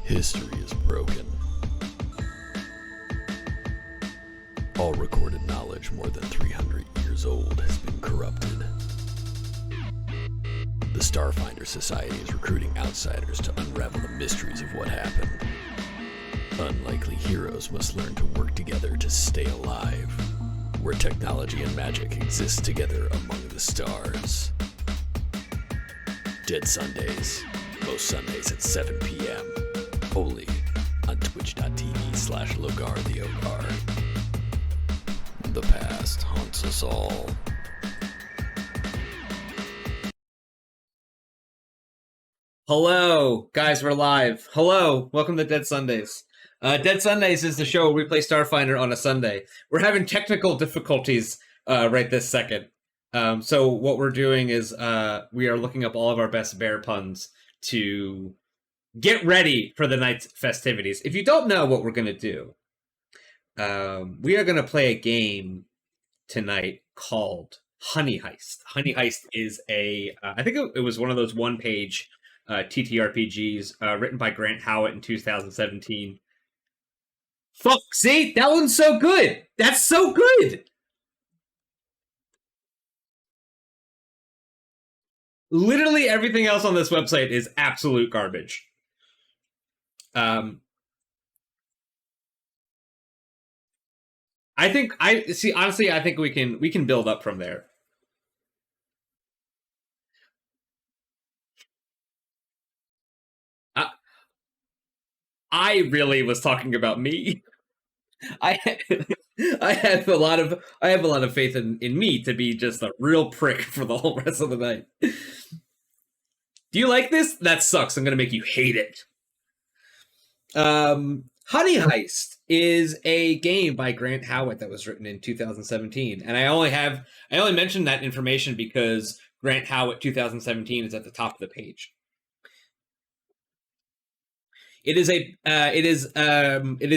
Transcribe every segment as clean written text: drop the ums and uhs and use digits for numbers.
History is broken. All recorded knowledge more than 300 years old has been corrupted. The Starfinder Society is recruiting outsiders to unravel the mysteries of what happened. Unlikely heroes must learn to work together to stay alive, where technology and magic exist together among the stars. Dead Sundays, most Sundays at 7 p.m. Only on twitch.tv/Logar the Ogar. The past haunts us all. Hello, guys, we're live. Hello, welcome to Dead Sundays. Dead Sundays is the show where we play Starfinder on a Sunday. We're having technical difficulties right this second. So what we're doing is we are looking up all of our best bear puns to get ready for the night's festivities. If you don't know what we're going to do, we are going to play a game tonight called Heist. Heist is I think it was one of those one-page TTRPGs written by Grant Howitt in 2017. Fuck, see? That one's so good! That's so good! Literally everything else on this website is absolute garbage. I think honestly, I think we can build up from there. I really was talking about me. I have a lot of faith in me to be just a real prick for the whole rest of the night. Do you like this? That sucks. I'm gonna make you hate it. HoneyHeist is a game by Grant Howitt that was written in 2017, and I only mentioned that information because Grant Howitt 2017 is at the top of the page. It is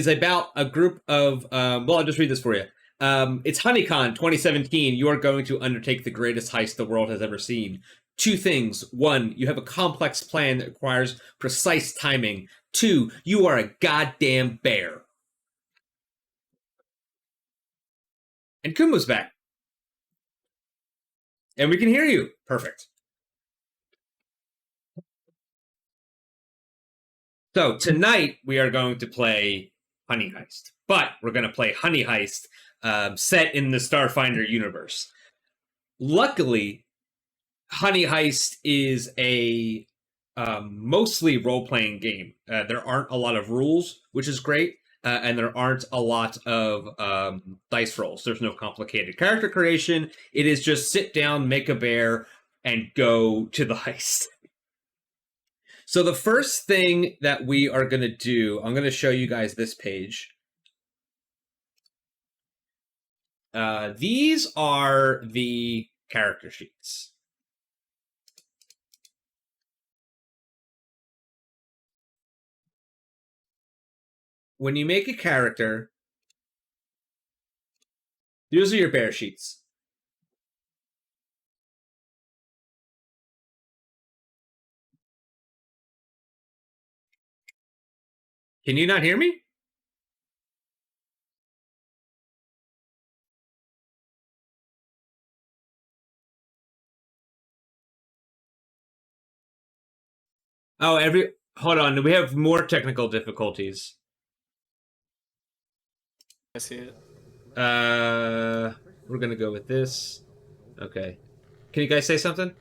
about a group of well, I'll just read this for you. It's HoneyCon 2017. You are going to undertake the greatest heist the world has ever seen. 2 things. 1, you have a complex plan that requires precise timing. 2, you are a goddamn bear. And Kuma's back. And we can hear you. Perfect. So tonight we are going to play Heist, but we're going to play Heist set in the Starfinder universe. Luckily, Heist is a mostly role-playing game. There aren't a lot of rules, which is great, and there aren't a lot of dice rolls. There's no complicated character creation. It is just sit down, make a bear, and go to the heist. So the first thing that we are going to do, I'm going to show you guys this page. These are the character sheets. When you make a character, these are your bear sheets. Can you not hear me? Oh, hold on. We have more technical difficulties. I see it. We're gonna go with this. Okay. Can you guys say something?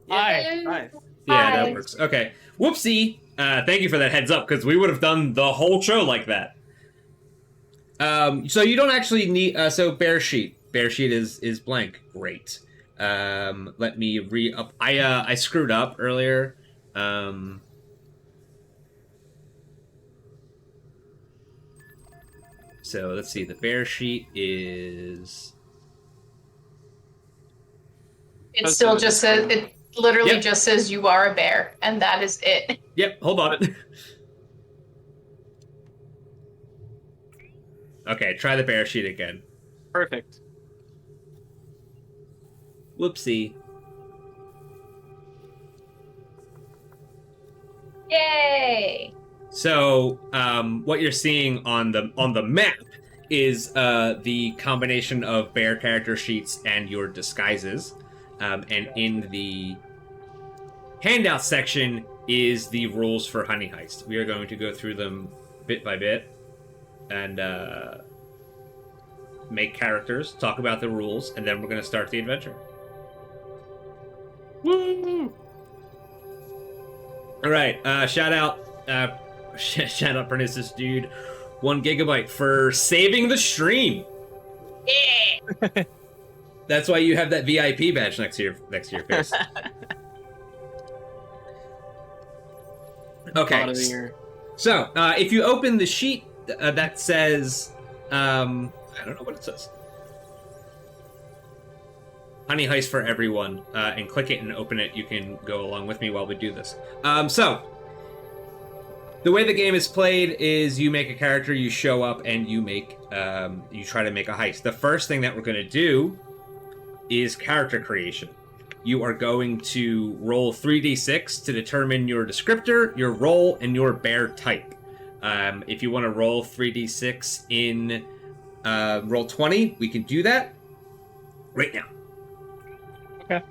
Hi. Nice. Yeah, Hi. that works. Okay. Whoopsie. Thank you for that heads up, because we would have done the whole show like that. So you don't actually need. So bear sheet. Bear sheet is blank. Great. Let me re-up. I screwed up earlier. So let's see. The bear sheet is. It still just says, it literally Yep. just says you are a bear, and that is it. Yep. Hold on. Okay. Try the bear sheet again. Perfect. Whoopsie. Yay! So what you're seeing on the map is the combination of bear character sheets and your disguises. And in the handout section is the rules for Honey Heist. We are going to go through them bit by bit and make characters, talk about the rules, and then we're going to start the adventure. Woo! All right, shout out Pernicious Dude, 1 gigabyte for saving the stream. Yeah. That's why you have that VIP badge next to your face. Okay. So, if you open the sheet that says, I don't know what it says. Honey Heist for everyone, and click it and open it, you can go along with me while we do this. So, the way the game is played is you make a character, you show up, and you try to make a heist. The first thing that we're going to do is character creation. You are going to roll 3d6 to determine your descriptor, your role, and your bear type. If you want to roll 3d6 in roll 20, we can do that right now. Okay.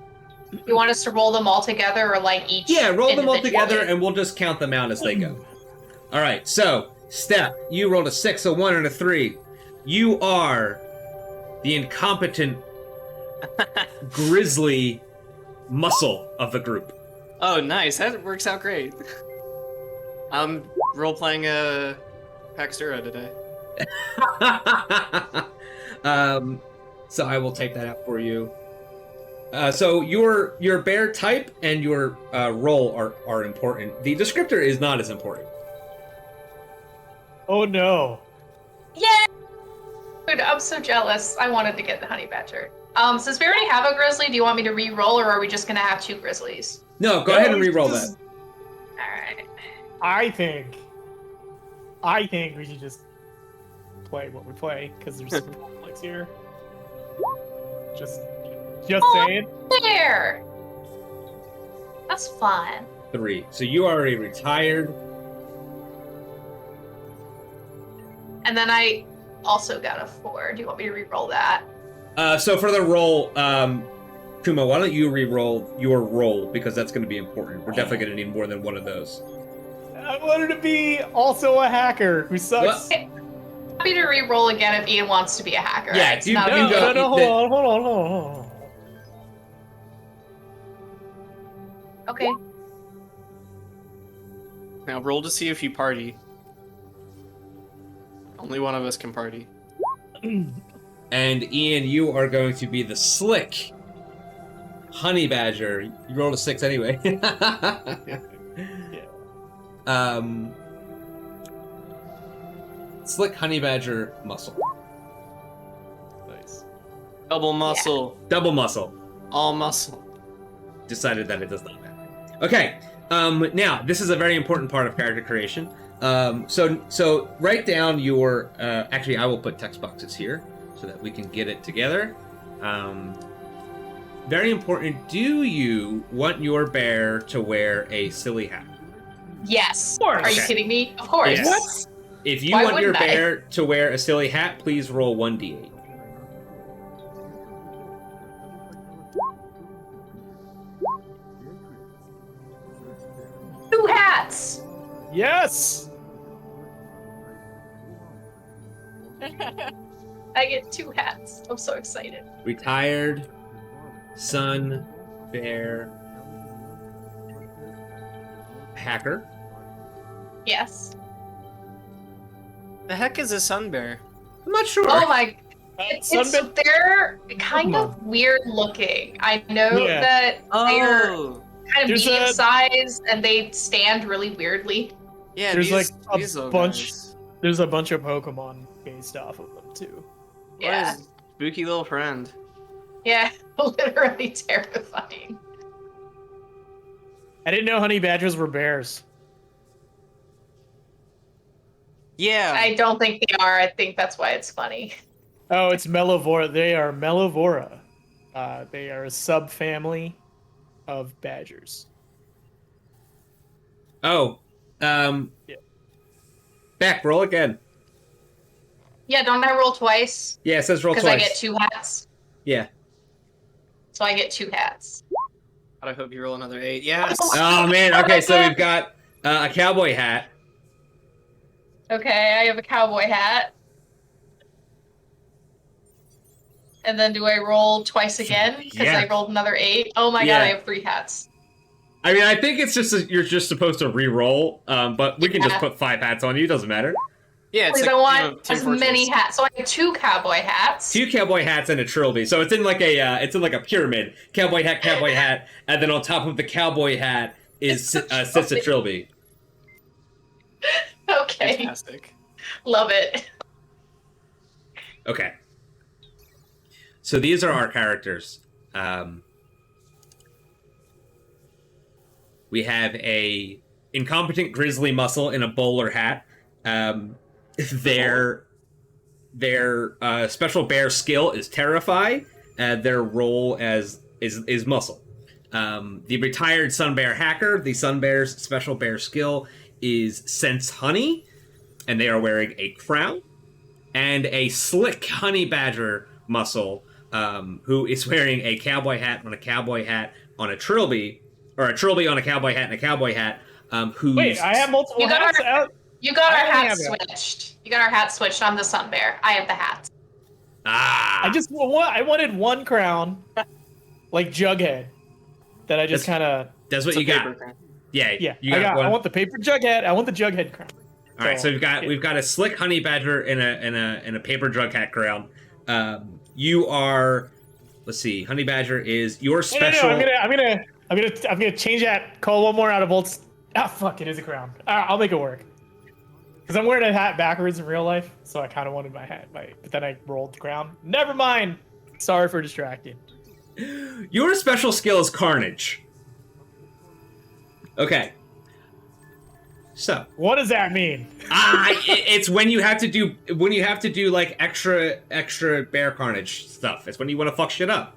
You want us to roll them all together or like each? Yeah, roll them all together and we'll just count them out as they go. All right, so Steph, you rolled a 6, a 1, and a 3. You are the incompetent, grisly muscle of the group. Oh, nice. That works out great. I'm role-playing a Paxtura today. So I will type that out for you. So your bear type and your role are important. The descriptor is not as important. Oh no. Yeah! Dude, I'm so jealous. I wanted to get the honey badger. Since we already have a grizzly, do you want me to re-roll, or are we just gonna have 2 grizzlies? No, go ahead and re-roll that. Alright. I think we should just play what we play, because there's some conflicts here. Just saying. There! That's fun. 3. So you are a retired. And then I also got a 4. Do you want me to re-roll that? So for the roll, Kuma, why don't you re-roll your roll, because that's going to be important. We're definitely going to need more than one of those. I wanted to be also a hacker who sucks. Happy to re-roll again if Ian wants to be a hacker. Yeah, right? you No, hold on. Okay. Now roll to see if you party. Only one of us can party. And Ian, you are going to be the slick honey badger. You rolled a 6 anyway. Slick honey badger muscle. Nice. Double muscle. Yeah. Double muscle. All muscle. Decided that it does not matter. Okay. Now this is a very important part of character creation. So write down your. Actually, I will put text boxes here so that we can get it together. Very important. Do you want your bear to wear a silly hat? Yes. Of course. Are you kidding me? Of course. Yes. What? If you Why want your wouldn't I? bear to wear a silly hat, please roll 1d8. Two hats. Yes. I get 2 hats. I'm so excited. Retired, sun, bear, hacker. Yes. The heck is a sun bear? I'm not sure. Oh my. Sunbed- They're kind of weird looking. I know Yeah. that they're Oh, kind of There's medium a- size and they stand really weirdly. yeah. There's these, like a these little bunch- guys. There's a bunch of Pokemon based off of them too. What Yeah. is spooky little friend? Yeah. Literally terrifying. I didn't know honey badgers were bears. Yeah. I don't think they are. I think that's why it's funny. Oh, it's Melovora. They are Melovora. They are a subfamily of badgers. Oh, Yeah. Beck, roll again. Yeah, don't I roll twice? Yeah, it says roll twice. Because I get 2 hats. Yeah. So I get 2 hats. I hope you roll another 8. Yes. Oh, man. Okay, so we've got a cowboy hat. Okay, I have a cowboy hat. And then do I roll twice again? Because Yeah. I rolled another 8. Oh my Yeah. god, I have 3 hats. I mean, I think it's just you're just supposed to re-roll, but we can just put 5 hats on you. Doesn't matter. Yeah, it's Please, like, I want Team as Fortress. many hats. So I have 2 cowboy hats. 2 cowboy hats and a trilby. So it's in like a pyramid. Cowboy hat, and then on top of the cowboy hat sits a trilby. Okay, Fantastic. love it. Okay. So these are our characters. We have a incompetent grizzly muscle in a bowler hat. Their special bear skill is terrify. Their role is muscle. The retired sun bear hacker. The sun bear's special bear skill is sense honey, and they are wearing a crown. And a slick honey badger muscle, who is wearing a cowboy hat on a cowboy hat on a trilby, or a trilby on a cowboy hat and a cowboy hat. Who's Wait, I have multiple You got hats our- out. You got I our only hats have that. switched. You got our hats switched on the sun bear. I have the hats. Ah, I wanted one crown, like Jughead, that I just kind of that's what It's a you got. paper crown. Yeah, yeah. you got one. I want the paper Jughead. I want the Jughead crown. All right, so we've got a slick honey badger in a paper jug hat crown. You are, let's see, honey badger is your special. No, I'm gonna change that. Call one more out of bolts. Ah, fuck! It is a crown. I'll make it work. Because I'm wearing a hat backwards in real life, so I kind of wanted my hat, but then I rolled the crown. Never mind. Sorry for distracting. Your special skill is carnage. Okay. So What does that mean? it's when you have to do like extra bear carnage stuff. It's when you want to fuck shit up.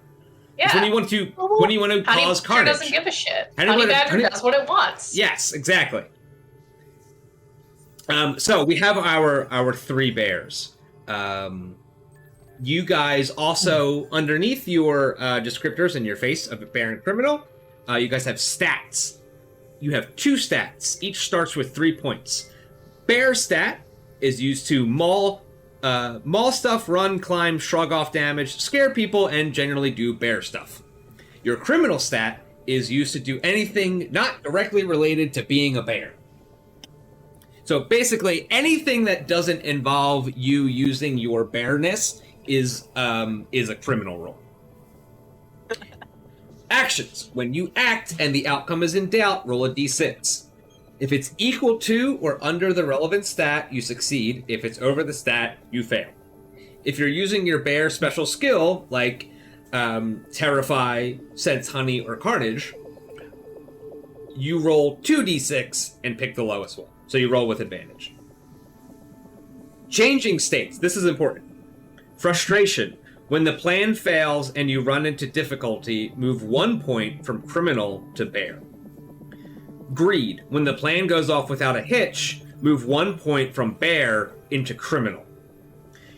Yeah. It's when you want to Honey cause Badger carnage. doesn't give a shit. Honey Honey Badger- Badger does what it wants. Yes, exactly. So we have our 3 bears. You guys also, underneath your descriptors in your face of a bear and criminal, you guys have stats. You have 2 stats. Each starts with 3 points. Bear stat is used to maul stuff, run, climb, shrug off damage, scare people, and generally do bear stuff. Your criminal stat is used to do anything not directly related to being a bear. So basically, anything that doesn't involve you using your bearness is a criminal roll. Actions. When you act and the outcome is in doubt, roll a d6. If it's equal to or under the relevant stat, you succeed. If it's over the stat, you fail. If you're using your bear special skill, like Terrify, Sense Honey, or Carnage, you roll 2d6 and pick the lowest one. So you roll with advantage. Changing states. This is important. Frustration. When the plan fails and you run into difficulty, move 1 point from criminal to bear. Greed. When the plan goes off without a hitch, move 1 point from bear into criminal.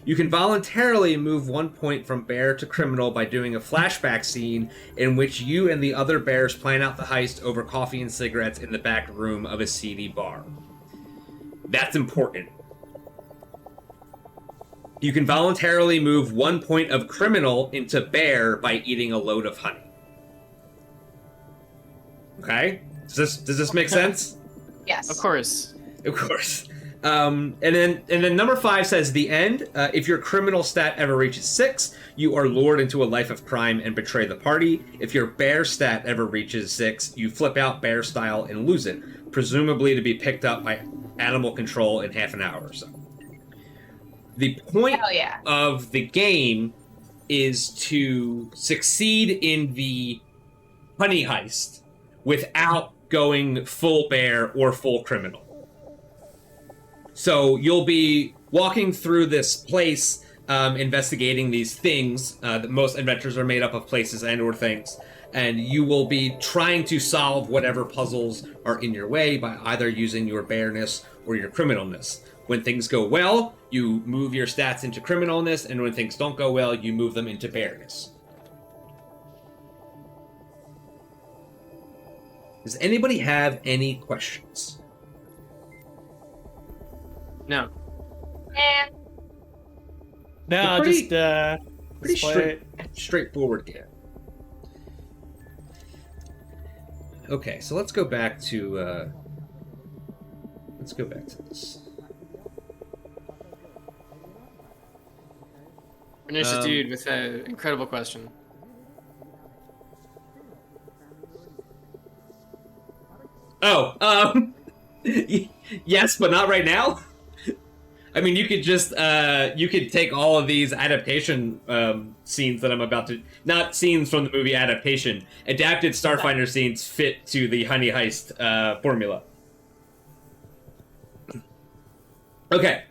You can voluntarily move 1 point from bear to criminal by doing a flashback scene in which you and the other bears plan out the heist over coffee and cigarettes in the back room of a seedy bar. That's important. You can voluntarily move 1 point of criminal into bear by eating a load of honey. Okay? Does this make sense? Yes. Of course. Of course. And then number 5 says the end. If your criminal stat ever reaches 6, you are lured into a life of crime and betray the party. If your bear stat ever reaches 6, you flip out bear style and lose it, presumably to be picked up by animal control in half an hour or so. The point Hell yeah. of the game is to succeed in the honey heist without going full bear or full criminal. So you'll be walking through this place, investigating these things. That most adventures are made up of places and or things. And you will be trying to solve whatever puzzles are in your way by either using your bearness or your criminalness. When things go well, you move your stats into criminalness, and when things don't go well, you move them into bearness. Does anybody have any questions? No. Eh, No, Pretty- just Pretty display straightforward game. Okay, so let's go back to this. There's a dude with an incredible question. Oh, yes, but not right now. I mean, you could just you could take all of these adaptation scenes that I'm about to, not scenes from the movie adaptation, adapted Starfinder scenes fit to the Honey Heist formula. Okay.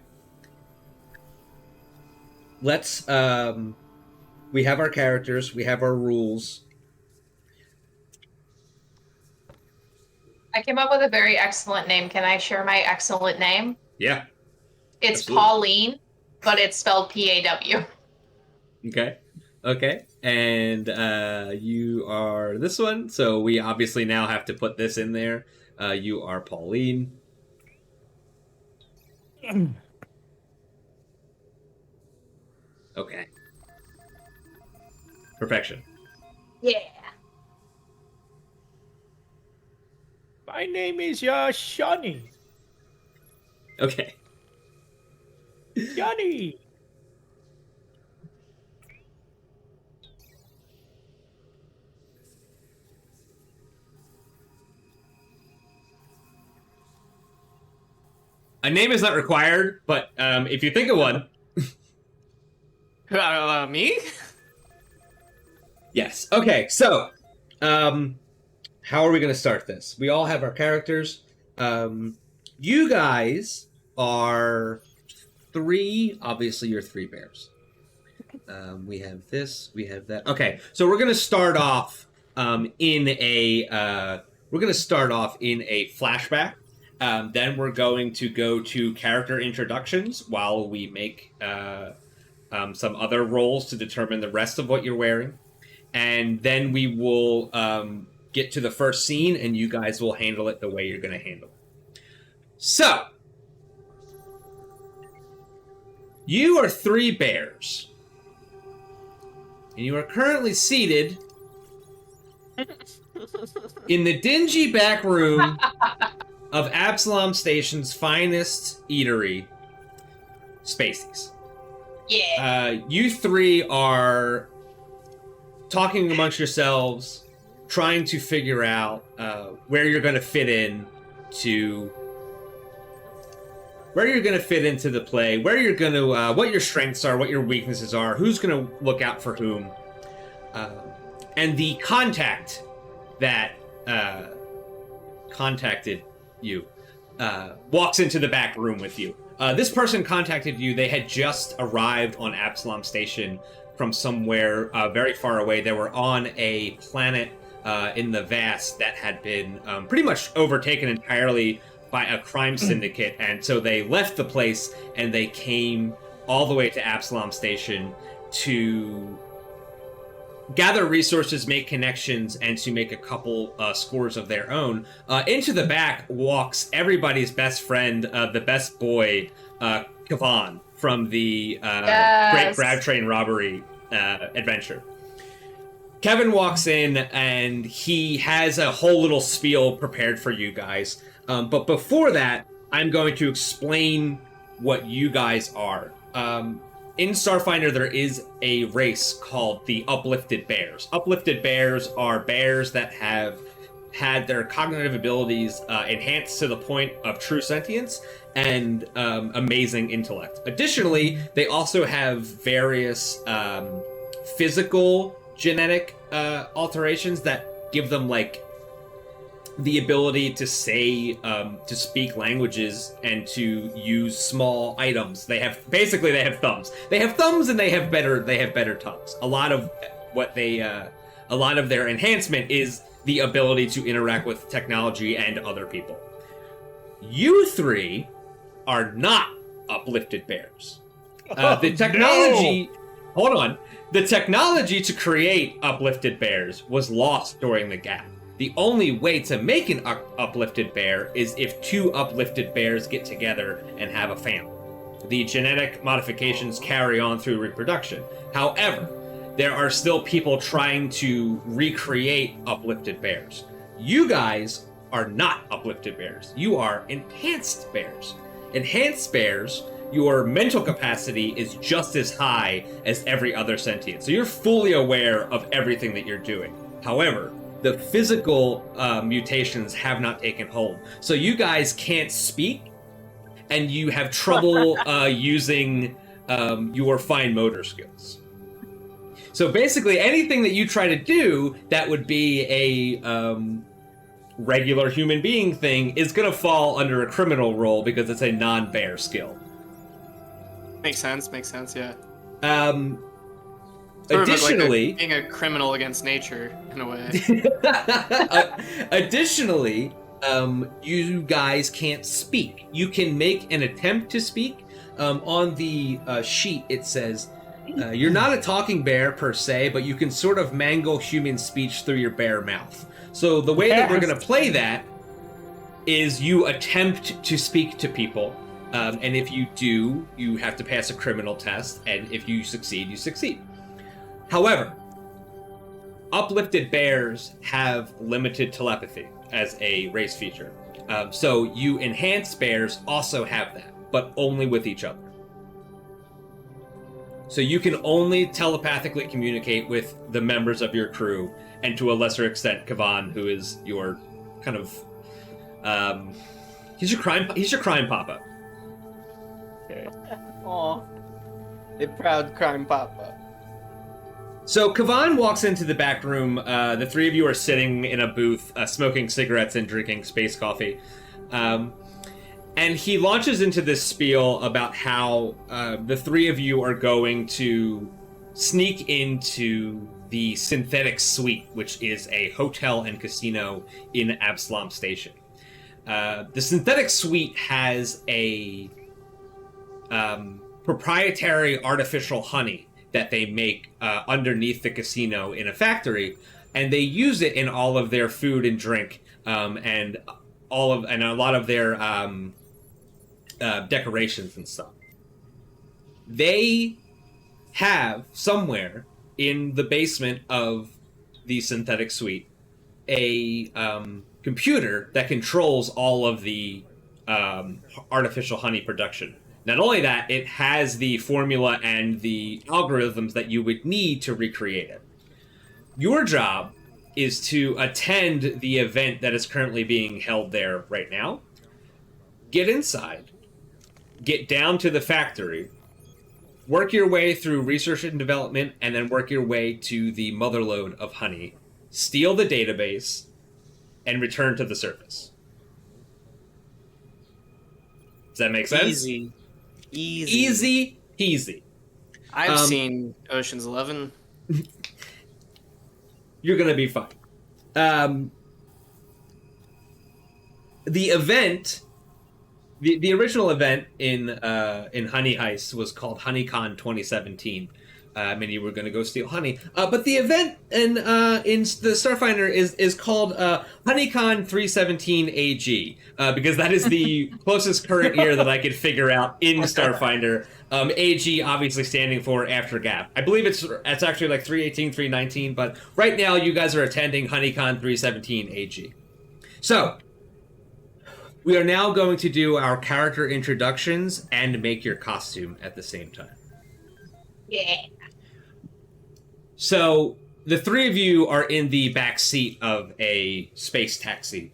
Let's we have our characters, we have our rules. I came up with a very excellent name. Can I share my excellent name? Yeah. It's Absolutely. Pauline, but it's spelled P-A-W. Okay. Okay. And you are this one, so we obviously now have to put this in there. You are Pauline. Okay. Perfection. Yeah. My name is Shani. Okay. Shani. A name is not required, but if you think of one, Me? yes. Okay, so how are we going to start this? We all have our characters. You guys are three. Obviously, you're three bears. We have this. We have that. Okay, so we're going to start off in a flashback. Then we're going to go to character introductions while we make some other roles to determine the rest of what you're wearing. And then we will get to the first scene, and you guys will handle it the way you're going to handle it. So, you are three bears. And you are currently seated in the dingy back room of Absalom Station's finest eatery, Spacies. Yeah. You three are talking amongst yourselves, trying to figure out where you're going to fit in to the play, where you're going to, what your strengths are, what your weaknesses are, who's going to look out for whom, and the contact that contacted you walks into the back room with you. This person contacted you. They had just arrived on Absalom Station from somewhere very far away. They were on a planet in the vast that had been pretty much overtaken entirely by a crime syndicate, and so they left the place and they came all the way to Absalom Station to gather resources, make connections, and to make a couple scores of their own. Into the back walks everybody's best friend, the best boy, Kavan, from the Great Grab Train Robbery adventure. Kevin walks in, and he has a whole little spiel prepared for you guys. But before that, I'm going to explain what you guys are. In Starfinder, there is a race called the Uplifted Bears. Uplifted Bears are bears that have had their cognitive abilities enhanced to the point of true sentience and amazing intellect. Additionally, they also have various physical genetic alterations that give them, like, the ability to say, to speak languages and to use small items. They have thumbs. They have thumbs, and they have better tongues. A lot of their enhancement is the ability to interact with technology and other people. You three are not uplifted bears. The technology... Hold on. The technology to create uplifted bears was lost during the gap. The only way to make an uplifted bear is if two uplifted bears get together and have a family. The genetic modifications carry on through reproduction. However, there are still people trying to recreate uplifted bears. You guys are not uplifted bears. You are enhanced bears. Enhanced bears, your mental capacity is just as high as every other sentient. So you're fully aware of everything that you're doing. However, the physical mutations have not taken hold. So you guys can't speak, and you have trouble using your fine motor skills. So basically, anything that you try to do that would be a regular human being thing is going to fall under a criminal role because it's a non-bear skill. Makes sense, yeah. Additionally, like being a criminal against nature, in a way. Additionally, you guys can't speak. You can make an attempt to speak. On the sheet, it says, you're not a talking bear per se, but you can sort of mangle human speech through your bear mouth. So the way that we're going to play that is you attempt to speak to people. And if you do, you have to pass a criminal test. And if you succeed, you succeed. However, uplifted bears have limited telepathy as a race feature. So you enhanced bears also have that, but only with each other. So you can only telepathically communicate with the members of your crew, and to a lesser extent, Kavan, who is your kind of he's your crime papa. Okay. Aw. A proud crime papa. So Kavan walks into the back room. The three of you are sitting in a booth, smoking cigarettes and drinking space coffee. And he launches into this spiel about how the three of you are going to sneak into the Synthetic Suite, which is a hotel and casino in Absalom Station. The Synthetic Suite has a proprietary artificial honey that they make underneath the casino in a factory, and they use it in all of their food and drink, and a lot of their decorations and stuff. They have somewhere in the basement of the Synthetic Suite a computer that controls all of the artificial honey production. Not only that, it has the formula and the algorithms that you would need to recreate it. Your job is to attend the event that is currently being held there right now. Get inside. Get down to the factory. Work your way through research and development, and then work your way to the motherlode of honey. Steal the database, and return to the surface. Does that make sense? Easy peasy. I've seen Ocean's 11. You're gonna be fine. The event, the original event in Honey Heist was called HoneyCon 2017. And you were going to go steal honey. But the event in the Starfinder is called HoneyCon 317 AG, because that is the closest current year that I could figure out in Starfinder. AG obviously standing for after gap. I believe it's actually like 318, 319, but right now you guys are attending HoneyCon 317 AG. So, we are now going to do our character introductions and make your costume at the same time. Yeah. So, the three of you are in the back seat of a space taxi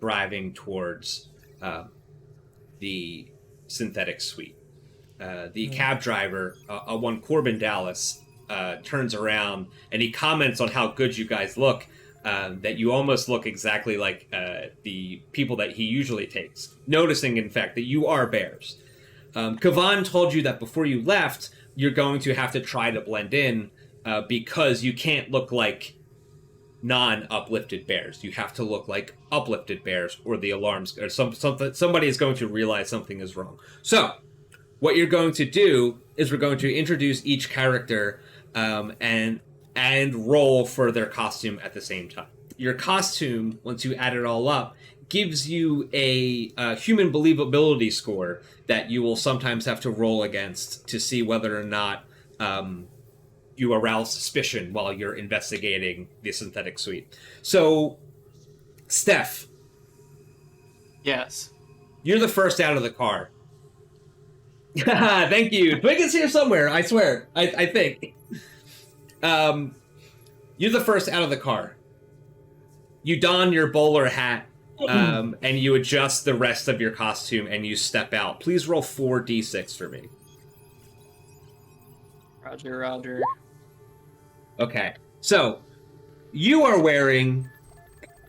driving towards the Synthetic Suite. The cab driver, one Corbin Dallas, turns around and he comments on how good you guys look, that you almost look exactly like the people that he usually takes, noticing, in fact, that you are bears. Kavan told you that before you left, you're going to have to try to blend in, because you can't look like non-uplifted bears. You have to look like uplifted bears, or the alarms, or somebody is going to realize something is wrong. So, what you're going to do is we're going to introduce each character and roll for their costume at the same time. Your costume, once you add it all up, gives you a human believability score that you will sometimes have to roll against to see whether or not you arouse suspicion while you're investigating the synthetic suite. So, Steph, Yes. you're the first out of the car. Thank you. Twig is here somewhere, I swear. I think. You're the first out of the car. You don your bowler hat, and you adjust the rest of your costume, and you step out. Please roll 4d6 for me. Roger, Roger. Okay. So, you are wearing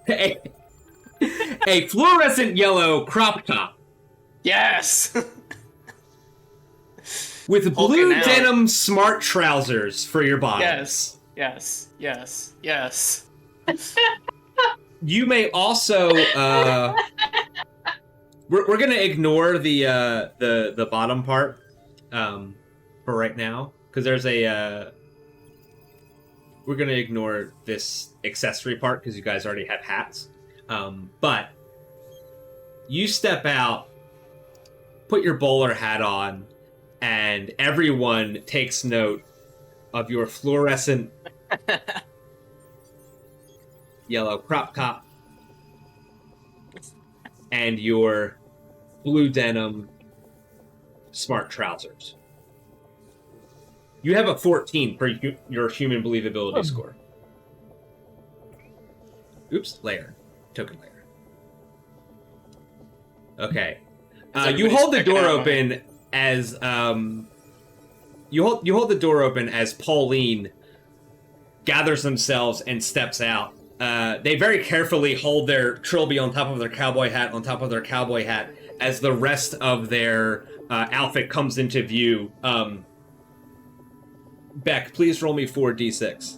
a fluorescent yellow crop top Yes! with Hulking blue out. denim smart trousers for your bottom. Yes. Yes. Yes. Yes. You may also we're gonna ignore the bottom part for right now because there's a we're gonna ignore this accessory part because you guys already have hats. But you step out, put your bowler hat on, and everyone takes note of your fluorescent yellow crop top and your blue denim smart trousers. You have a 14 for your human believability score. Oops, layer. Token layer. Okay. You hold the door open as you hold the door open as Pauline gathers themselves and steps out. They very carefully hold their trilby on top of their cowboy hat as the rest of their outfit comes into view. Beck, please roll me 4d6.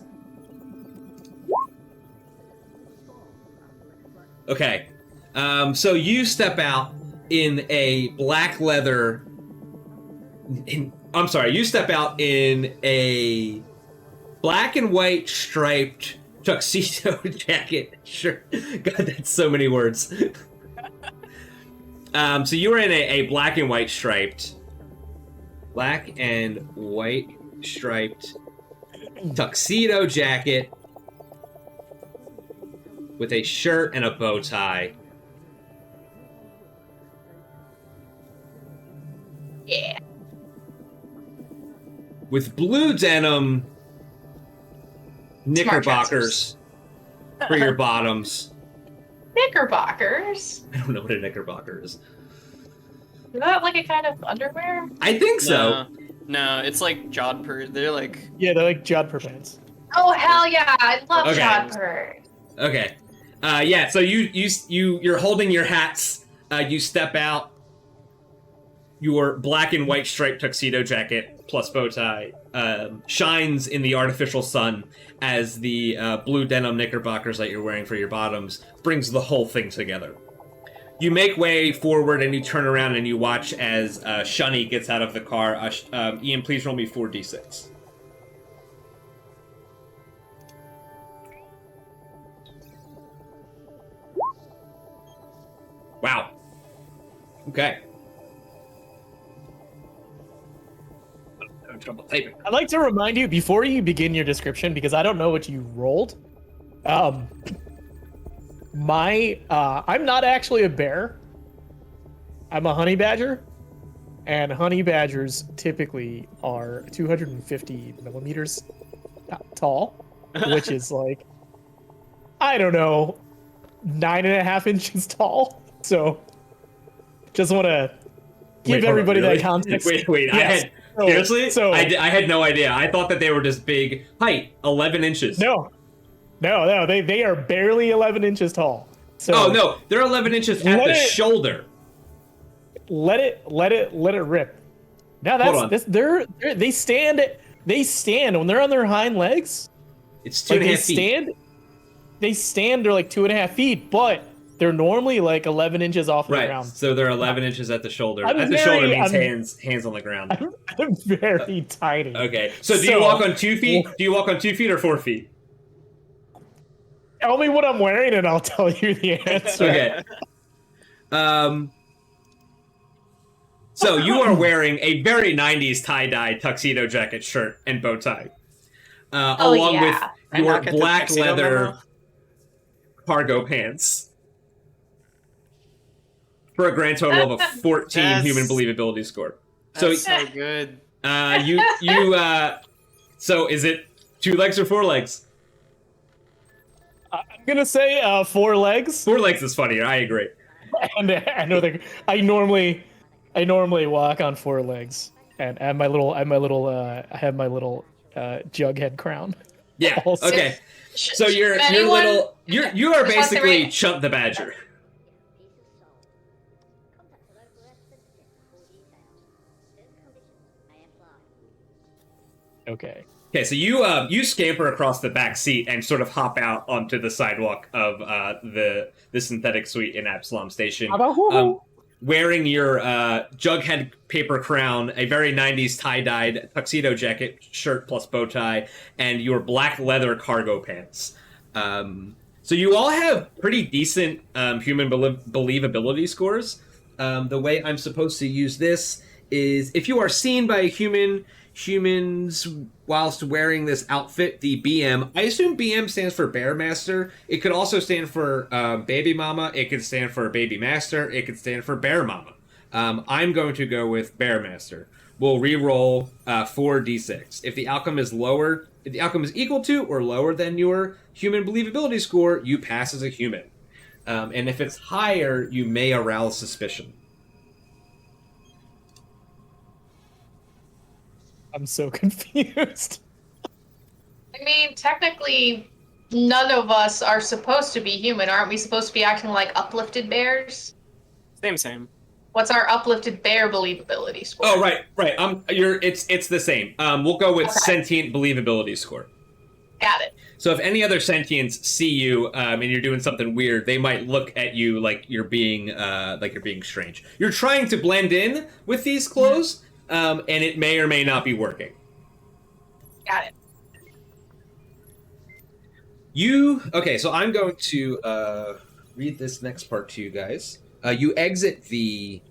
Okay. So you step out in a black leather... you step out in a black and white striped tuxedo jacket. Sure. God, that's so many words. So you were in a black and white striped tuxedo jacket with a shirt and a bow tie. Yeah. With blue denim knickerbockers for your bottoms. Knickerbockers? I don't know what a knickerbocker is. Is that like a kind of underwear? I think so. No, it's like jodhpurs. They're like... Yeah, they're like jodhpur pants. Oh hell yeah! I love Okay. jodhpurs. Okay. Yeah, so you're holding your hats. You step out. Your black and white striped tuxedo jacket plus bow tie shines in the artificial sun as the blue denim knickerbockers that you're wearing for your bottoms brings the whole thing together. You make way forward and you turn around and you watch as Shunny gets out of the car. Ian, please roll me 4d6. Wow. Okay. I'm having trouble typing. I'd like to remind you before you begin your description, because I don't know what you rolled. I'm not actually a bear. I'm a honey badger, and honey badgers typically are 250 millimeters tall, which is like, I don't know, 9.5 inches tall. So, just want to give everybody that context. Wait, Yes. Seriously? So I had no idea. I thought that they were just big. Height, 11 inches. No, they are barely 11 inches tall. So Oh, no, they're 11 inches at the shoulder. let it rip. Now Hold on. they stand when they're on their hind legs. It's 2.5 feet. They stand. They're like 2.5 feet, but They're normally like 11 inches off the Right. ground. So they're 11 inches at the shoulder. I'm At the shoulder very- means hands on the ground. I'm very tiny. Okay. So do you walk on 2 feet? Do you walk on 2 feet or 4 feet? Tell me what I'm wearing and I'll tell you the answer. Okay. So you are wearing a very 90s tie-dye tuxedo jacket, shirt, and bow tie. Along yeah. with I your not get the black tuxedo leather memo? cargo pants. For a grand total of a 14 That's- human believability score. That's so good. So is it 2 legs or 4 legs? I'm gonna say 4 legs. 4 legs is funnier. I agree. And I know that I normally walk on 4 legs, and I have my little jughead crown. Yeah. Also- Okay. So you're anyone- little. You are just want to basically read- Chump the Badger. Okay. Okay, so you scamper across the back seat and sort of hop out onto the sidewalk of the synthetic suite in Absalom Station, wearing your Jughead paper crown, a very 90s tie-dyed tuxedo jacket, shirt plus bow tie, and your black leather cargo pants. So you all have pretty decent human believability scores. The way I'm supposed to use this is if you are seen by a humans whilst wearing this outfit, the BM. I assume BM stands for Bear Master. It could also stand for Baby Mama. It could stand for Baby Master. It could stand for Bear Mama. I'm going to go with Bear Master. We'll re-roll 4d6. If the outcome is equal to or lower than your human believability score, you pass as a human. And if it's higher, you may arouse suspicion. I'm so confused. I mean, technically, none of us are supposed to be human. Aren't we supposed to be acting like uplifted bears? Same. What's our uplifted bear believability score? Oh, right. It's the same. We'll go with Okay. sentient believability score. Got it. So if any other sentients see you and you're doing something weird, they might look at you like you're being strange. You're trying to blend in with these clothes, and it may or may not be working. Got it. Okay, so I'm going to read this next part to you guys. You exit the...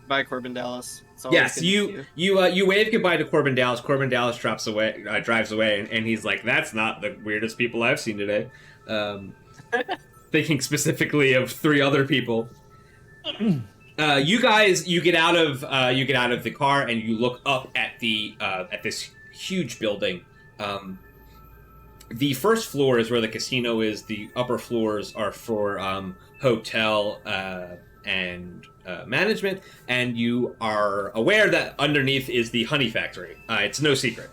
Bye, Corbin Dallas. It's always Yes, good to see you wave goodbye to Corbin Dallas. Corbin Dallas drives away, and he's like, "That's not the weirdest people I've seen today." Thinking specifically of 3 other people. You get out of the car and you look up at this huge building. The first floor is where the casino is. The upper floors are for hotel and management, and you are aware that underneath is the honey factory. It's no secret.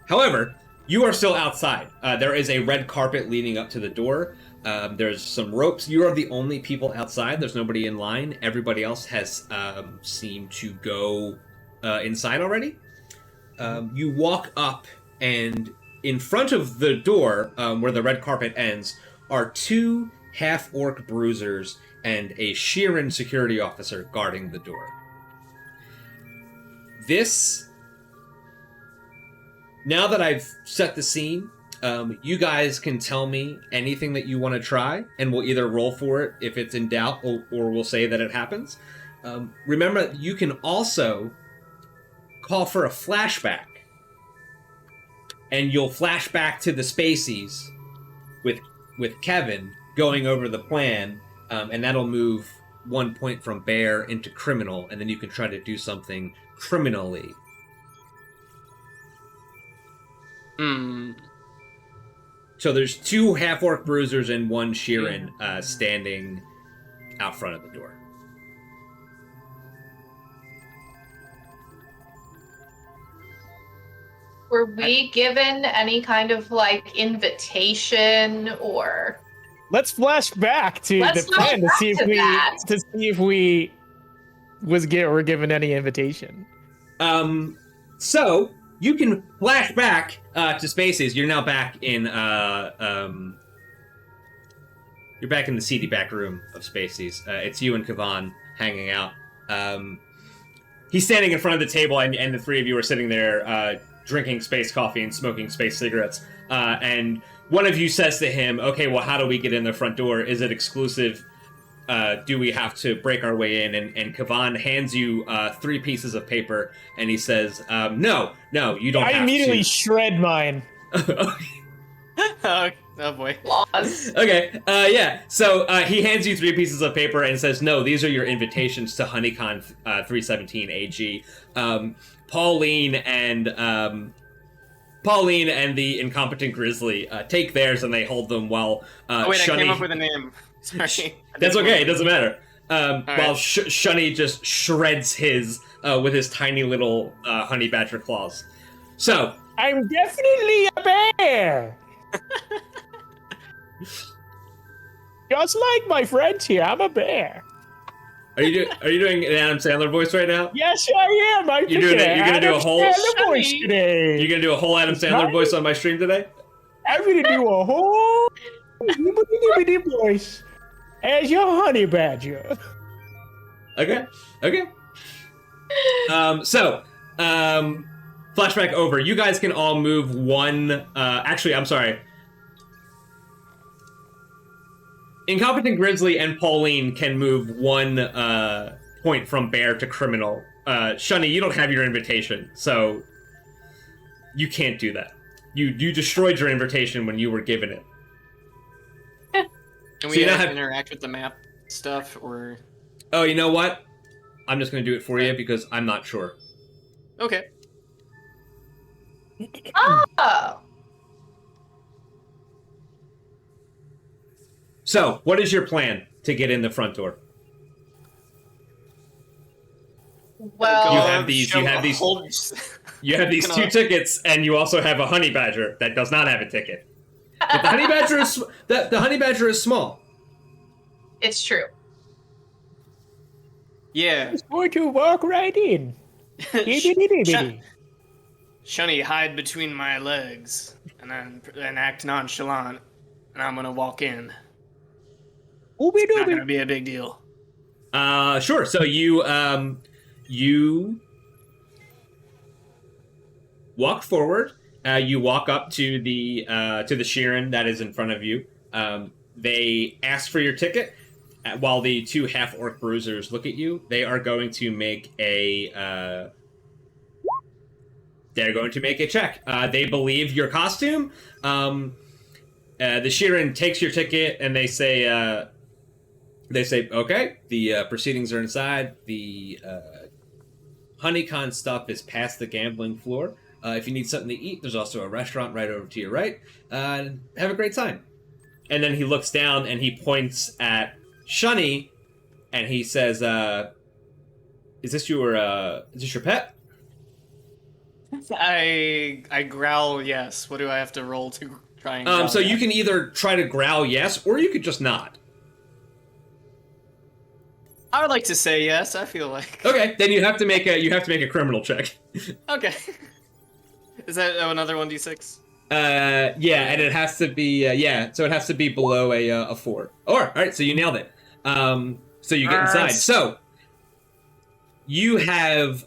However, you are still outside. There is a red carpet leading up to the door. There's some ropes. You are the only people outside. There's nobody in line. Everybody else has seemed to go inside already. You walk up, and in front of the door, where the red carpet ends, are 2 half-orc bruisers and a Sheeran security officer guarding the door. Now that I've set the scene, you guys can tell me anything that you want to try, and we'll either roll for it if it's in doubt, or we'll say that it happens. Remember, you can also call for a flashback, and you'll flash back to the Spaceys with Kevin going over the plan, and that'll move 1 point from bear into criminal, and then you can try to do something criminally. So there's 2 half-orc bruisers and 1 Sheeran standing out front of the door. Were we given any kind of like invitation or? Let's flash back to Let's the plan to flash see back to that. if we were given any invitation. So you can flash back to Spaces. You're now back in you're back in the seedy back room of Spaces. It's you and Kavan hanging out. He's standing in front of the table, and the three of you are sitting there drinking space coffee and smoking space cigarettes. And one of you says to him, "Okay, well, how do we get in the front door? Is it exclusive? Do we have to break our way in?" And Kavan hands you 3 pieces of paper, and he says, "No, you don't have to." I immediately shred mine. Oh boy. Laws. Okay, yeah. So he hands you 3 pieces of paper and says, "No, these are your invitations to HoneyCon 317 AG." Pauline and the incompetent Grizzly take theirs and they hold them while Oh wait, Shunny... I came up with a name. Sorry. That's okay. It doesn't matter. While right. Shunny just shreds his with his tiny little honey badger claws. So I'm definitely a bear. Just like my friends here, I'm a bear. Are you doing an Adam Sandler voice right now? Yes, I am. You're gonna do a whole voice today. You're gonna do a whole Adam Sandler voice on my stream today? I'm gonna do a whole voice as your honey badger. Okay. Flashback over. You guys can all move one. Actually, I'm sorry. Incompetent Grizzly and Pauline can move 1 point from bear to criminal. Shunny, you don't have your invitation, so you can't do that. You destroyed your invitation when you were given it. Can we interact with the map stuff, or? Oh, you know what? I'm just going to do it for you because I'm not sure. Okay. Oh. So, what is your plan to get in the front door? Well, You have these 2 Gonna- tickets, and you also have a honey badger that does not have a ticket. But the honey badger is the honey badger is small. it's true. Yeah. It's going to walk right in. Shunny, hide between my legs and act nonchalant, and I'm gonna walk in. It's not gonna be a big deal. Sure. So you walk forward. You walk up to the Sheeran that is in front of you. They ask for your ticket. While the 2 half-orc bruisers look at you, they are going to make a check. They believe your costume. The Sheeran takes your ticket and they say, okay, the proceedings are inside. The HoneyCon stuff is past the gambling floor. If you need something to eat, there's also a restaurant right over to your right. Have a great time. And then he looks down and he points at Shunny, and he says, "Is this your pet?" I growl yes. What do I have to roll to try and growl So yes? you can either try to growl yes, or you could just nod. I would like to say yes. I feel like. Okay, then you have to make a criminal check. Okay. Is that another 1d6? Yeah, and it has to be so it has to be below a 4. All right, so you nailed it. So you get inside. So you have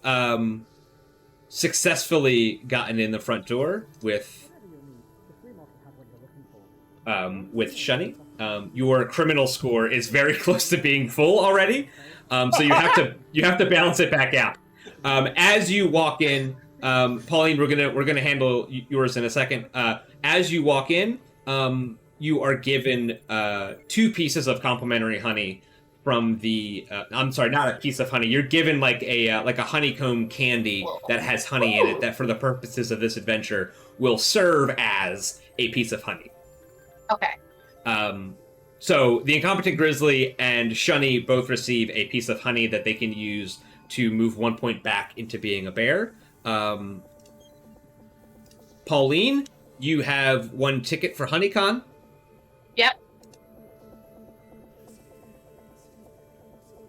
successfully gotten in the front door with Shunny. Your criminal score is very close to being full already, so you have to balance it back out. As you walk in, Pauline, we're gonna handle yours in a second. As you walk in, you are given 2 pieces of complimentary honey from the. I'm sorry, not a piece of honey. You're given like a honeycomb candy that has honey in it. That, for the purposes of this adventure, will serve as a piece of honey. Okay. So the incompetent Grizzly and Shunny both receive a piece of honey that they can use to move 1 point back into being a bear. Pauline, you have 1 ticket for HoneyCon. Yep.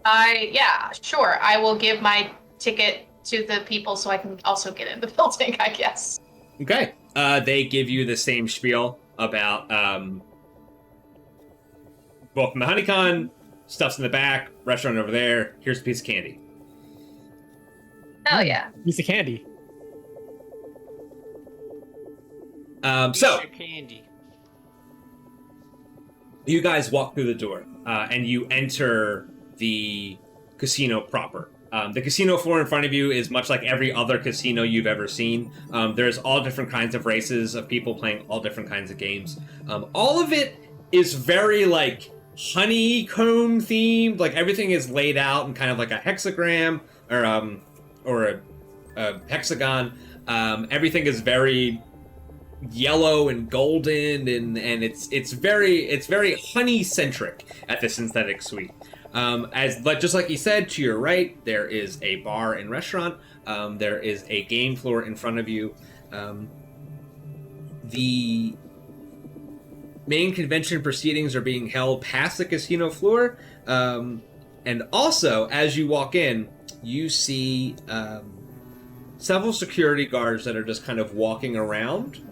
Yeah, sure. I will give my ticket to the people so I can also get in the building, I guess. Okay. They give you the same spiel about welcome to HoneyCon, stuff's in the back, restaurant over there, here's a piece of candy. Oh yeah. Piece of candy. So candy. you guys walk through the door and you enter the casino proper. The casino floor in front of you is much like every other casino you've ever seen. There's all different kinds of races of people playing all different kinds of games. All of it is very like honeycomb themed. Like everything is laid out in kind of like a hexagram or a hexagon. Everything is very yellow and golden, and it's very honey centric at the synthetic suite. Just like you said, to your right there is a bar and restaurant. There is a game floor in front of you. The main convention proceedings are being held past the casino floor, and also as you walk in, you see several security guards that are just kind of walking around.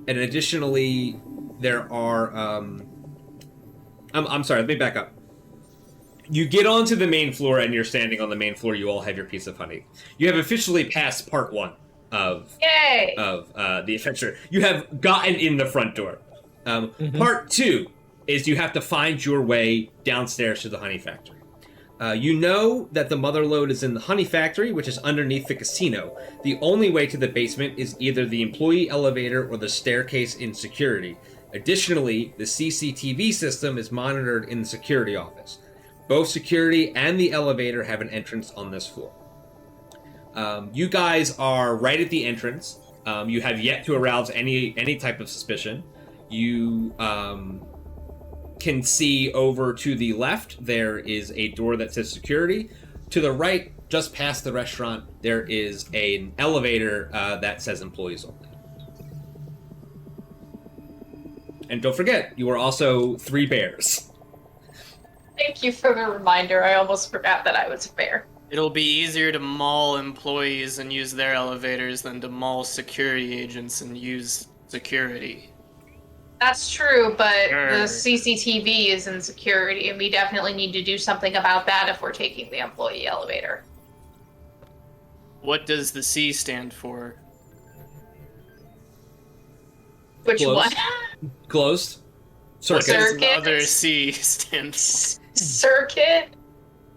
And additionally, there are... I'm sorry, let me back up. You get onto the main floor, and you're standing on the main floor. You all have your piece of honey. You have officially passed part 1 of the adventure. You have gotten in the front door. Part 2 is you have to find your way downstairs to the honey factory. You know that the mother lode is in the honey factory, which is underneath the casino. The only way to the basement is either the employee elevator or the staircase in security. Additionally, the CCTV system is monitored in the security office. Both security and the elevator have an entrance on this floor. You guys are right at the entrance. You have yet to arouse any type of suspicion. You can see over to the left, there is a door that says security. To the right, just past the restaurant, there is an elevator that says employees only. And don't forget, you are also 3 bears. Thank you for the reminder. I almost forgot that I was a bear. It'll be easier to maul employees and use their elevators than to maul security agents and use security. That's true, but Sure. the CCTV is in security, and we definitely need to do something about that if we're taking the employee elevator. What does the C stand for? Which Close. one? Closed. What Circuit. does the Circuit. other C stand for? Circuit?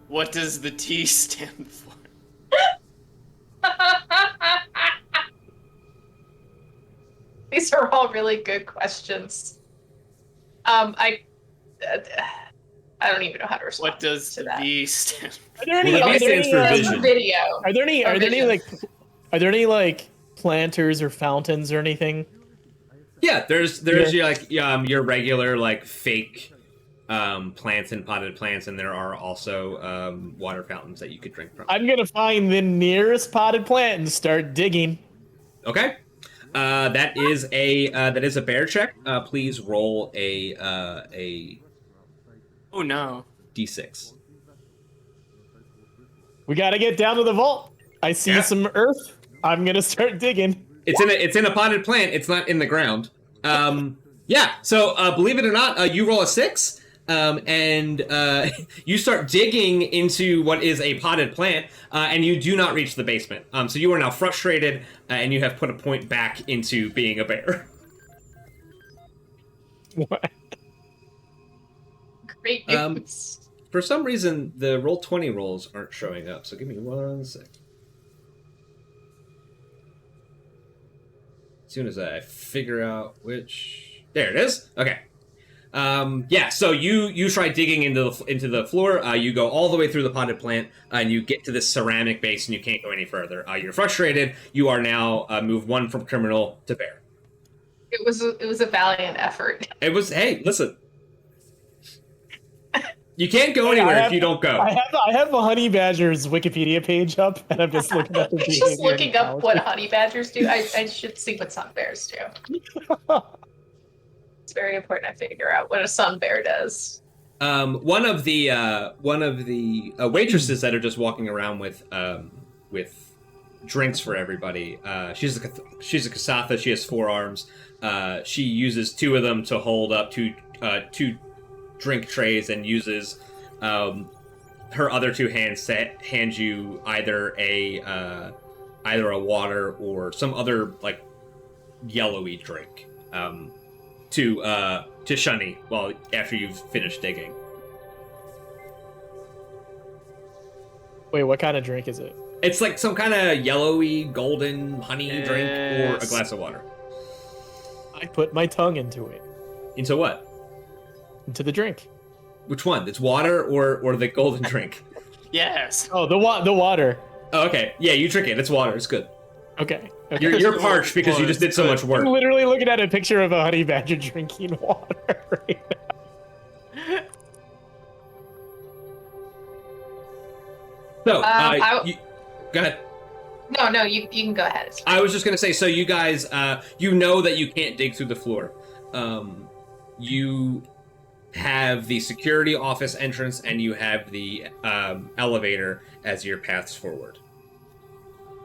What does the T stand for? These are all really good questions. I don't even know how to respond What does to the that. V stand for? Are there any? Well, the Are V there stands any, for That's vision. a video. Are there any? Are there any Vision. Are there any like planters or fountains or anything? Yeah, there's your regular like fake plants and potted plants, and there are also water fountains that you could drink from. I'm gonna find the nearest potted plant and start digging. Okay, that is a bear check. Please roll a Oh no. d6. We gotta get down to the vault. I see Yeah. some earth. I'm gonna start digging. It's in a potted plant. It's not in the ground. Yeah. So believe it or not, you roll a 6. And you start digging into what is a potted plant, and you do not reach the basement. So you are now frustrated, and you have put a point back into being a bear. What? Great news. For some reason, the Roll20 rolls aren't showing up, so give me 1 sec. As soon as I figure out which... There it is. Okay. Yeah, so you try digging into the floor. You go all the way through the potted plant, and you get to this ceramic base, and you can't go any further. You're frustrated. You are now moved 1 from criminal to bear. It was a valiant effort. It was. Hey, listen. You can't go anywhere if you don't go. I have a honey badger's Wikipedia page up, and I'm just looking at the I'm just looking up what honey badgers do. I should see what sun bears do. It's very important I figure out what a sun bear does. One of the waitresses that are just walking around with drinks for everybody. She's a Kasatha. She has 4 arms. She uses 2 of them to hold up 2 drink trays, and uses her other 2 hands to hand you either a water or some other like yellowy drink to Shunny after you've finished digging. Wait, what kind of drink is it? It's like some kind of yellowy golden honey drink or a glass of water. I put my tongue into it. Into what? Into the drink. Which one? It's water or the golden drink? Yes. Oh, the water. Oh, okay. Yeah, you drink it. It's water. It's good. Okay. You're parched because you just did so much I'm work. literally looking at a picture of a honey badger drinking water right now. So, go ahead. No, you can go ahead. I was just going to say, so you guys, you know that you can't dig through the floor. You have the security office entrance, and you have the elevator as your paths forward.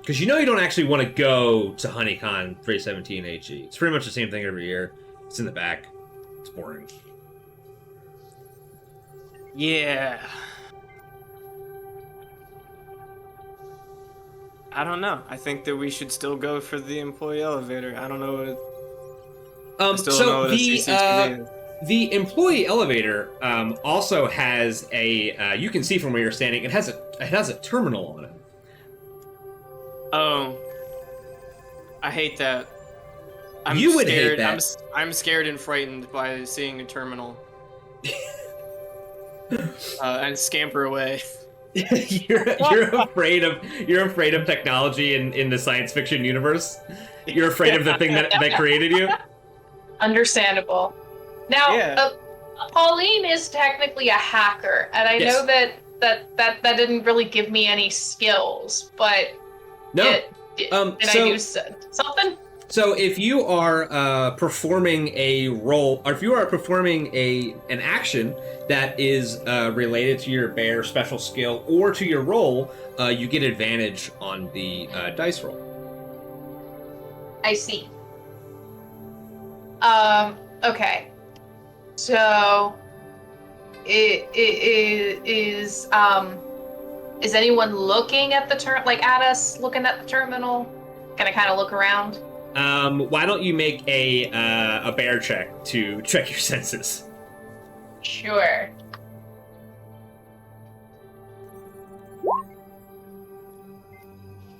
Because you know you don't actually want to go to HoneyCon 317 HE. It's pretty much the same thing every year. It's in the back. It's boring. Yeah. I don't know. I think that we should still go for the employee elevator. I don't know what I still don't know what the employee elevator also has a you can see from where you're standing, it has a terminal on it. Oh. I hate that. You would hate that. I'm scared and frightened by seeing a terminal. And scamper away. you're afraid of technology in the science fiction universe. You're afraid of the thing that created you. Understandable. Now, Yeah. Pauline is technically a hacker, and I Yes. know that didn't really give me any skills, but No. did I do something? So if you are performing a role, or if you are performing an action that is related to your bear special skill or to your role, you get advantage on the dice roll. I see. Okay. So, is anyone looking at the at us, looking at the terminal? Can I kind of look around? Why don't you make a bear check to check your senses? Sure.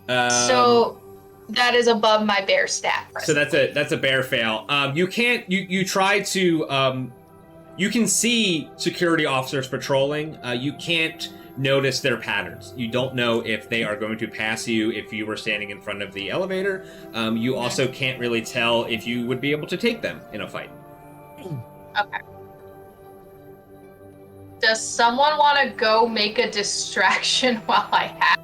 So that is above my bear stat. So that's a bear fail. You can't. You try to. You can see security officers patrolling. You can't notice their patterns. You don't know if they are going to pass you if you were standing in front of the elevator. You also can't really tell if you would be able to take them in a fight. Okay. Does someone want to go make a distraction while I have?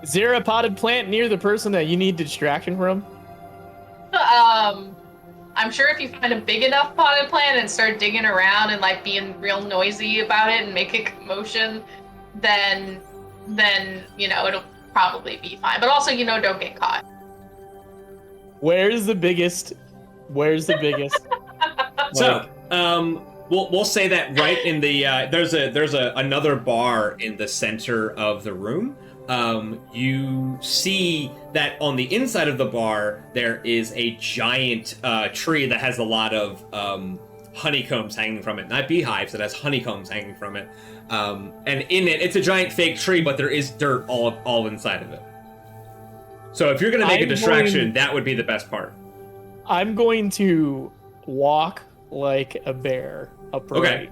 Is there a potted plant near the person that you need distraction from? I'm sure if you find a big enough potted plant and start digging around and being real noisy about it and make a commotion, then it'll probably be fine. But also, don't get caught. Where's the biggest? So, we'll say that right in the there's another bar in the center of the room. You see that on the inside of the bar there is a giant tree that has a lot of honeycombs hanging from it. Not beehives, it has honeycombs hanging from it. And in it, it's a giant fake tree, but there is dirt all inside of it. So if you're going to make a distraction, that would be the best part. I'm going to walk like a bear upright. Okay.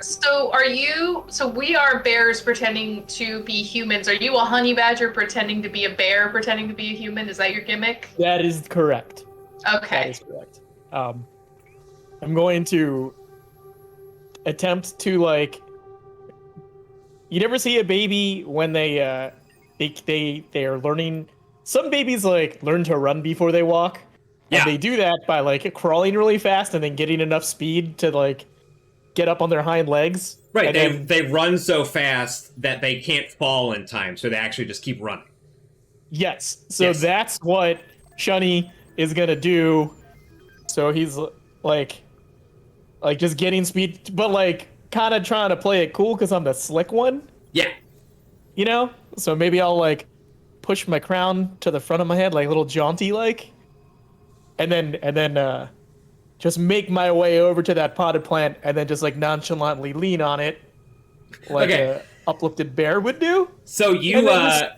So we are bears pretending to be humans. Are you a honey badger pretending to be a bear, pretending to be a human? Is that your gimmick? That is correct. Okay. That is correct. I'm going to attempt to you never see a baby when they are learning. Some babies learn to run before they walk. Yeah. And they do that by like crawling really fast and then getting enough speed to like get up on their hind legs. Right. And They run so fast that they can't fall in time, so they actually just keep running. yes. So Yes. that's what Shunny is gonna do. So he's like just getting speed, but like kind of trying to play it cool because I'm the slick one, Yeah. you know? So maybe I'll like push my crown to the front of my head, like a little jaunty like, and then just make my way over to that potted plant and then just like nonchalantly lean on it like Okay. a uplifted bear would do. So you And then